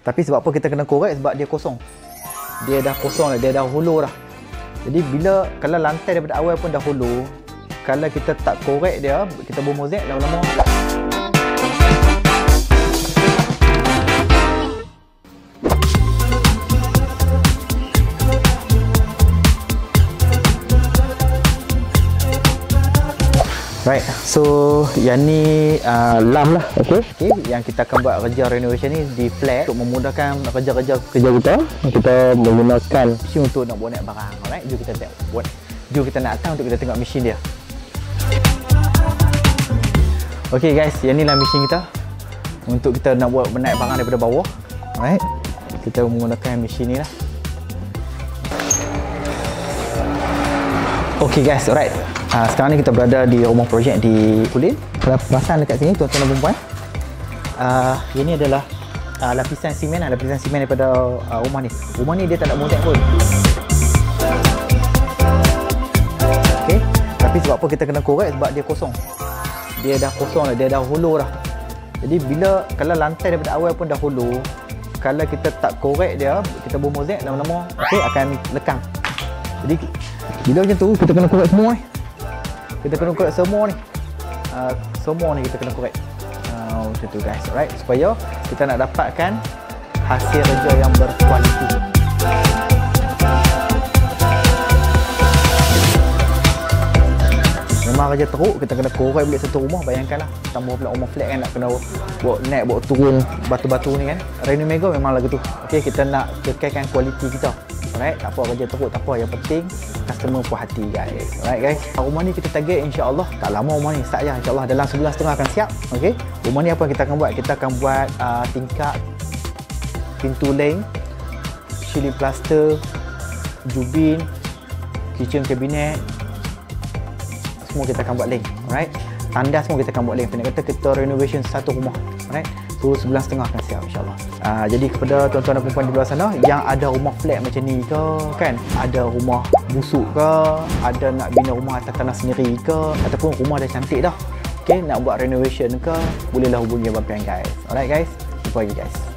Tapi sebab apa kita kena korek? Sebab dia kosong. Dia dah kosong dah, dia dah hollow dah. Jadi kalau lantai daripada awal pun dah hollow, kalau kita tak korek dia, kita buat mozaik lama-lama. Right, so yang ni lam lah, okay. Yang kita akan buat kerja renovation ni di flat untuk memudahkan kerja kita. Kita menggunakan mesin untuk nak buat naik barang. Alright, jom kita buat. Jom kita nak datang untuk kita tengok mesin dia. Okay guys, yang ni lah mesin kita untuk kita nak buat menaik barang daripada bawah. Alright, kita menggunakan mesin ni lah. Okay guys, alright. Sekarang ni kita berada di rumah projek di Kulin. Kalau perasan dekat sini tuan-tuan dan puan-puan, ini adalah lapisan simen daripada rumah ni. Rumah ni dia tak ada mozaik pun. Okey, tapi sebab apa kita kena korek? Sebab dia kosong. Dia dah kosong dah, dia dah hollow dah. Jadi kalau lantai daripada awal pun dah hollow, kalau kita tak korek dia, kita buat mozaik lama-lama, okey, akan lekang. Jadi bila macam tu kita kena korek semua ni. Kita kena korek semua ni. Semua ni kita kena korek. Macam tu guys, alright, supaya kita nak dapatkan hasil kerja yang berkualiti. Memang kerja teruk, kita kena korek balik satu rumah. Bayangkanlah, tambah pula rumah flat kan, nak kena bawa turun batu-batu ni kan. Reno Mega memang lagu tu. Okey, kita nak kekalkan kualiti kita. Alright, tak apa kerja teruk, tak apa, yang penting customer puas hati guys. Alright guys, rumah ni kita target insya-Allah tak lama rumah ni start je, insya-Allah dalam sebulan setengah akan siap. Okey, rumah ni apa yang kita akan buat? Kita akan buat tingkap, pintu leng, ceiling plaster, jubin, kitchen cabinet, semua kita akan buat leng. Alright, tandas semua kita akan buat leng. Kena kata kita renovation satu rumah. Alright, so sebulan setengah akan siap insya-Allah. Jadi kepada tuan-tuan dan puan-puan di luar sana yang ada rumah flat macam ni ke kan, ada rumah busuk ke, ada nak bina rumah atas tanah sendiri ke, ataupun rumah dah cantik dah, okey, nak buat renovation ke, bolehlah hubungi Abang Pian guys. Alright guys, jumpa lagi guys.